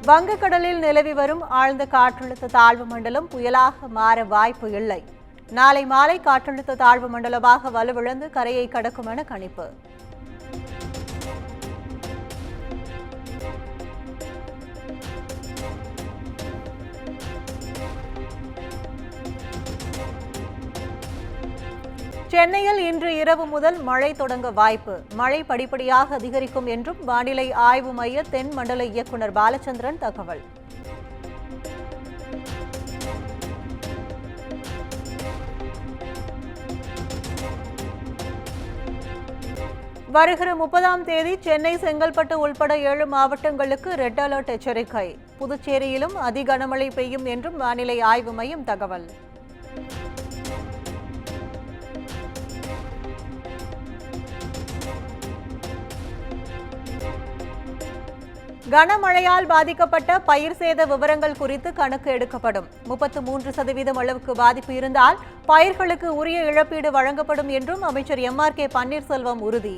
வங்கக்கடலில் நிலவி வரும் ஆழ்ந்த காற்றழுத்த தாழ்வு மண்டலம் புயலாக மாற வாய்ப்பு இல்லை. நாளை மாலை காற்றழுத்த தாழ்வு மண்டலமாக வலுவிழந்து கரையை கடக்கும் என கணிப்பு. சென்னையில் இன்று இரவு முதல் மழை தொடங்க வாய்ப்பு. மழை படிப்படியாக அதிகரிக்கும் என்றும் வானிலை ஆய்வு மைய தென் மண்டல இயக்குநர் பாலச்சந்திரன் தகவல். வருகிற 30ஆம் தேதி சென்னை, செங்கல்பட்டு உள்பட 7 மாவட்டங்களுக்கு ரெட் அலர்ட் எச்சரிக்கை. புதுச்சேரியிலும் அதி கனமழை பெய்யும் என்றும் வானிலை ஆய்வு மையம் தகவல். கனமழையால் பாதிக்கப்பட்ட பயிர் சேத விவரங்கள் குறித்து கணக்கு எடுக்கப்படும். 33% அளவுக்கு பாதிப்பு இருந்தால் பயிர்களுக்கு உரிய இழப்பீடு வழங்கப்படும் என்றும் அமைச்சர் MRK பன்னீர்செல்வம் உறுதி.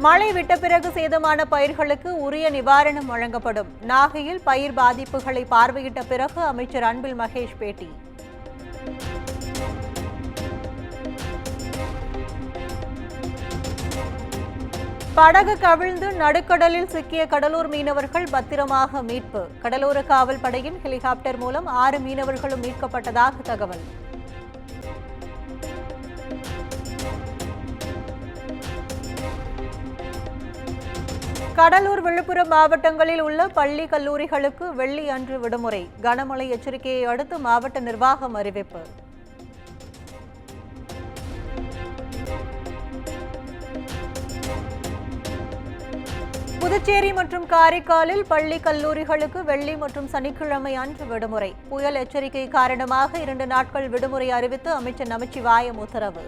மழை விட்ட பிறகு சேதமான பயிர்களுக்கு உரிய நிவாரணம் வழங்கப்படும். நாகையில் பயிர் பாதிப்புகளை பார்வையிட்ட பிறகு அமைச்சர் அன்பில் மகேஷ் பேட்டி. படகு கவிழ்ந்து நடுக்கடலில் சிக்கிய கடலூர் மீனவர்கள் பத்திரமாக மீட்பு. கடலோர காவல் படையின் ஹெலிகாப்டர் மூலம் 6 மீனவர்களும் மீட்கப்பட்டதாக தகவல். கடலூர், விழுப்புரம் மாவட்டங்களில் உள்ள பள்ளி, கல்லூரிகளுக்கு வெள்ளி அன்று விடுமுறை. கனமழை எச்சரிக்கையை அடுத்து மாவட்ட நிர்வாகம் அறிவிப்பு. புதுச்சேரி மற்றும் காரைக்காலில் பள்ளி, கல்லூரிகளுக்கு வெள்ளி மற்றும் சனிக்கிழமை அன்று விடுமுறை. புயல் எச்சரிக்கை காரணமாக 2 நாட்கள் விடுமுறை அறிவித்து அமைச்சர் நமச்சிவாயம் உத்தரவு.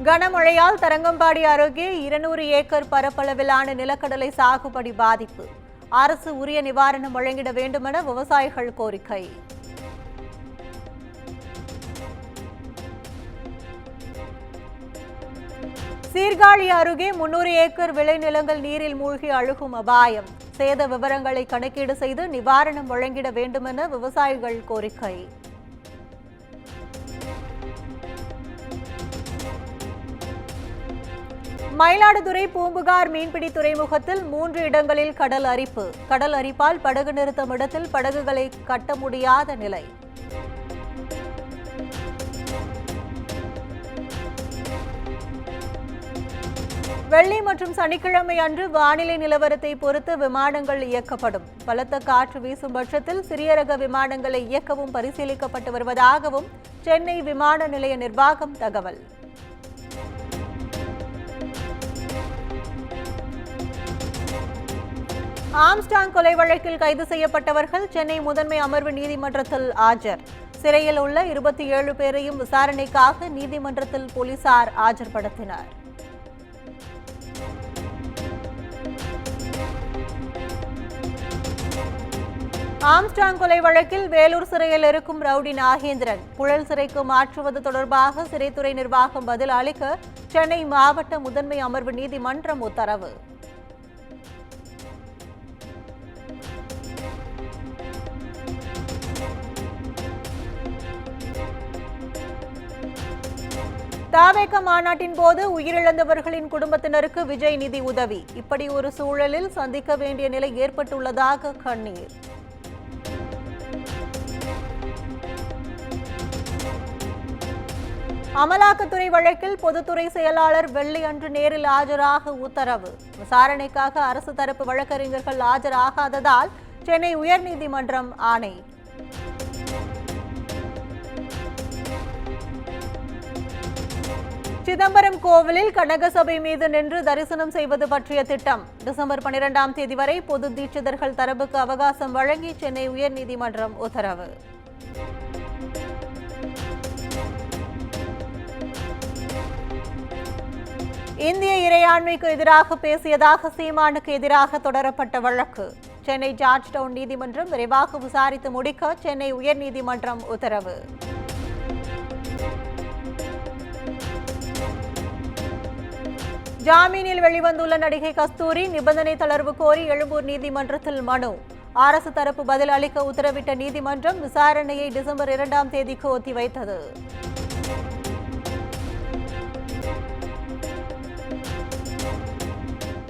கனமழையால் தரங்கம்பாடி அருகே 200 ஏக்கர் பரப்பளவிலான நிலக்கடலை சாகுபடி பாதிப்பு. அரசு உரிய நிவாரணம் வழங்கிட வேண்டுமென விவசாயிகள் கோரிக்கை. சீர்காழி அருகே 300 ஏக்கர் விளைநிலங்கள் நீரில் மூழ்கி அழுகும் அபாயம். சேத விவரங்களை கணக்கீடு செய்து நிவாரணம் வழங்கிட வேண்டுமென விவசாயிகள் கோரிக்கை. மயிலாடுதுறை பூம்புகார் மீன்பிடி துறைமுகத்தில் 3 இடங்களில் கடல் அரிப்பு. கடல் அரிப்பால் படகு நிறுத்தும் இடத்தில் படகுகளை கட்ட முடியாத நிலை. வெள்ளி மற்றும் சனிக்கிழமை அன்று வானிலை நிலவரத்தை பொறுத்து விமானங்கள் இயக்கப்படும். பலத்த காற்று வீசும் பட்சத்தில் சிறிய ரக விமானங்களை இயக்கவும் பரிசீலிக்கப்பட்டு வருவதாகவும் சென்னை விமான நிலைய நிர்வாகம் தகவல். ஆம்ஸ்டாங் கொலை வழக்கில் கைது செய்யப்பட்டவர்கள் சென்னை முதன்மை அமர்வு நீதிமன்றத்தில் ஆஜர். சிறையில் உள்ள 27 பேரையும் விசாரணைக்காக நீதிமன்றத்தில் போலீசார் ஆஜர்படுத்தினர். ஆம்ஸ்டாங் கொலை வழக்கில் வேலூர் சிறையில் இருக்கும் ரவுடி நாகேந்திரன் புழல் சிறைக்கு மாற்றுவது தொடர்பாக சிறைத்துறை நிர்வாகம் பதில் அளிக்க சென்னை மாவட்ட முதன்மை அமர்வு நீதிமன்றம் உத்தரவு. தாவேக மாநாட்டின் போது உயிரிழந்தவர்களின் குடும்பத்தினருக்கு விஜய் நிதி உதவி. இப்படி ஒரு சூழலில் சந்திக்க வேண்டிய நிலை ஏற்பட்டுள்ளதாக கண்ணீர். அமலாக்கத்துறை வழக்கில் பொதுத்துறை செயலாளர் வெள்ளி அன்று நேரில் ஆஜராக உத்தரவு. விசாரணைக்காக அரசு தரப்பு வழக்கறிஞர்கள் ஆஜராகாததால் சென்னை உயர்நீதிமன்றம் ஆணை. சிதம்பரம் கோவிலில் கனகசபை மீது நின்று தரிசனம் செய்வது பற்றிய திட்டம். டிசம்பர் 12ஆம் தேதி வரை பொது தீட்சிதர்கள் தரப்புக்கு அவகாசம் வழங்கி சென்னை உயர்நீதிமன்றம் உத்தரவு. இந்திய இறையாண்மைக்கு எதிராக பேசியதாக சீமானுக்கு எதிராக தொடரப்பட்ட வழக்கு. சென்னை ஜார்ஜ் டவுன் நீதிமன்றம் விரைவாக விசாரித்து முடிக்க சென்னை உயர்நீதிமன்றம் உத்தரவு. ஜாமீனில் வெளிவந்துள்ள நடிகை கஸ்தூரி நிபந்தனை தளர்வு கோரி எழும்பூர் நீதிமன்றத்தில் மனு. அரசு தரப்பு பதில் அளிக்க உத்தரவிட்ட நீதிமன்றம் விசாரணையை டிசம்பர் 2ஆம் தேதிக்கு ஒத்திவைத்தது.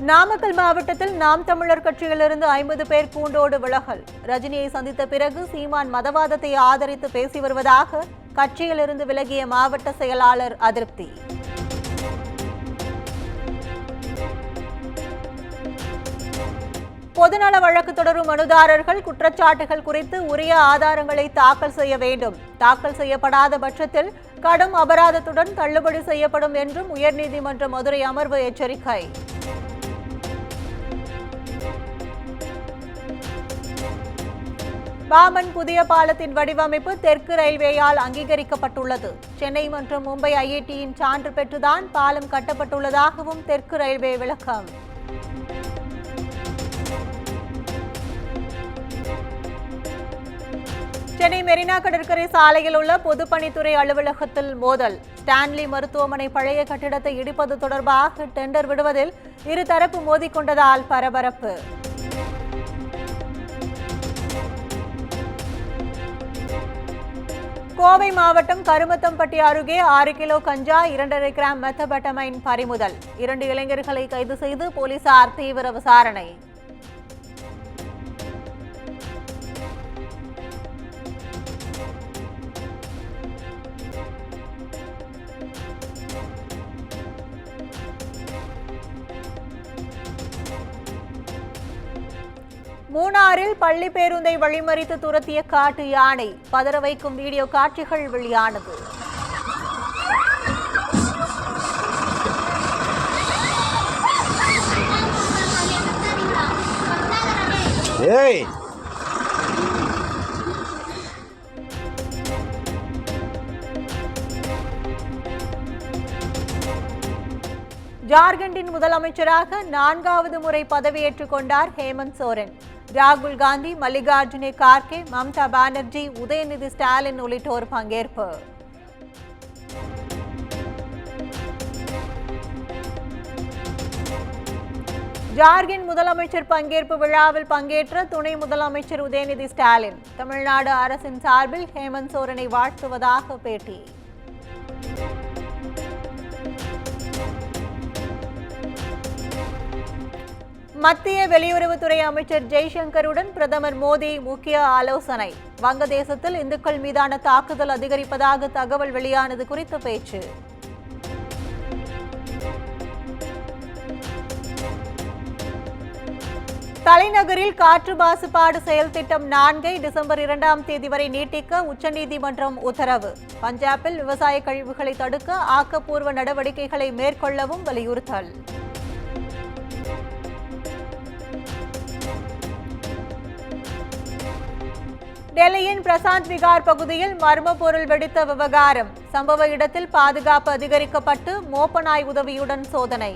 நாமக்கல் மாவட்டத்தில் நாம் தமிழர் கட்சியிலிருந்து 50 பேர் கூண்டோடு விலகல். ரஜினியை சந்தித்த பிறகு சீமான் மதவாதத்தை ஆதரித்து பேசி வருவதாக கட்சியிலிருந்து விலகிய மாவட்ட செயலாளர் அதிருப்தி. பொதுநல வழக்கு தொடரும் மனுதாரர்கள் குற்றச்சாட்டுகள் குறித்து உரிய ஆதாரங்களை தாக்கல் செய்ய வேண்டும். தாக்கல் செய்யப்படாத பட்சத்தில் கடும் அபராதத்துடன் தள்ளுபடி செய்யப்படும் என்றும் உயர்நீதிமன்ற மதுரை அமர்வு எச்சரிக்கை. பாமன் புதிய பாலத்தின் வடிவமைப்பு தெற்கு ரயில்வேயால் அங்கீகரிக்கப்பட்டுள்ளது. சென்னை மற்றும் மும்பை ஐஐடியின் சான்று பெற்றுதான் பாலம் கட்டப்பட்டுள்ளதாகவும் தெற்கு ரயில்வே விளக்கம். சென்னை மெரினா கடற்கரை சாலையில் உள்ள பொதுப்பணித்துறை அலுவலகத்தில் மோதல். ஸ்டான்லி மருத்துவமனை பழைய கட்டிடத்தை இடிப்பது தொடர்பாக டெண்டர் விடுவதில் இருதரப்பு மோதிக்கொண்டதால் பரபரப்பு. கோவை மாவட்டம் கருமத்தம்பட்டி அருகே 6 கிலோ கஞ்சா 2.5 கிராம் மெத்தபெட்டமைன் பறிமுதல். 2 இளைஞர்களை கைது செய்து போலீசார் தீவிர விசாரணை. மூணாறில் பள்ளி பேருந்தை வழிமறித்து துரத்திய காட்டு யானை. பதற வைக்கும் வீடியோ காட்சிகள் வெளியானது. ஜார்க்கண்டின் முதலமைச்சராக 4வது முறை பதவியேற்றுக் கொண்டார் ஹேமந்த் சோரன். ராகுல் காந்தி, மல்லிகார்ஜுன கார்கே, மம்தா பானர்ஜி, உதயநிதி ஸ்டாலின் உள்ளிட்டோர் பங்கேற்பு. ஜார்க்கண்ட் முதலமைச்சர் பங்கேற்பு விழாவில் பங்கேற்ற துணை முதலமைச்சர் உதயநிதி ஸ்டாலின் தமிழ்நாடு அரசின் சார்பில் ஹேமந்த் சோரனை வாழ்த்துவதாக பேட்டி. மத்திய வெளியுறவுத்துறை அமைச்சர் ஜெய்சங்கருடன் பிரதமர் மோடி முக்கிய ஆலோசனை. வங்கதேசத்தில் இந்துக்கள் மீதான தாக்குதல் அதிகரிப்பதாக தகவல் வெளியானது குறித்த பேச்சு. தலைநகரில் காற்று மாசுபாடு செயல் திட்டம் 4 டிசம்பர் 2ஆம் தேதி வரை நீட்டிக்க உச்சநீதிமன்றம் உத்தரவு. பஞ்சாபில் விவசாய கழிவுகளை தடுக்க ஆக்கப்பூர்வ நடவடிக்கைகளை மேற்கொள்ளவும் வலியுறுத்தல். டெல்லியின் பிரசாந்த் விகார் பகுதியில் மர்ம பொருள் வெடித்த விவகாரம். சம்பவ இடத்தில் பாதுகாப்பு அதிகரிக்கப்பட்டு மோப்ப நாய் உதவியுடன் சோதனை.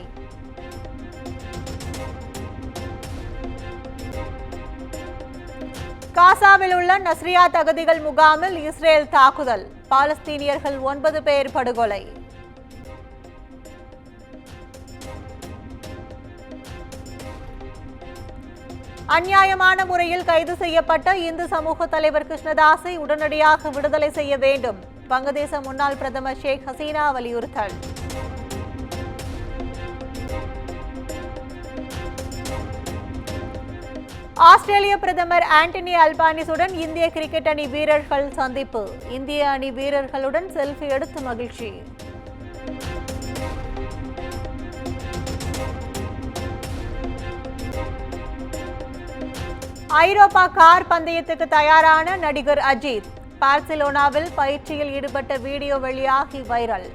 காசாவில் உள்ள நஸ்ரியாத் அகதிகள் முகாமில் இஸ்ரேல் தாக்குதல். பாலஸ்தீனியர்கள் 9 பேர் படுகொலை. அநியாயமான முறையில் கைது செய்யப்பட்ட இந்து சமூக தலைவர் கிருஷ்ணதாஸை உடனடியாக விடுதலை செய்ய வேண்டும். வங்கதேச முன்னாள் பிரதமர் ஷேக் ஹசீனா வலியுறுத்தல். ஆஸ்திரேலிய பிரதமர் ஆண்டனி அல்பானிசுடன் இந்திய கிரிக்கெட் அணி வீரர்கள் சந்திப்பு. இந்திய அணி வீரர்களுடன் செல்ஃபி எடுத்து மகிழ்ச்சி. ஐரோப்பா கார் பந்தயத்துக்கு தயாரான நடிகர் அஜித். பார்சிலோனாவில் பயிற்சியில் ஈடுபட்ட வீடியோ வெளியாகி வைரல்.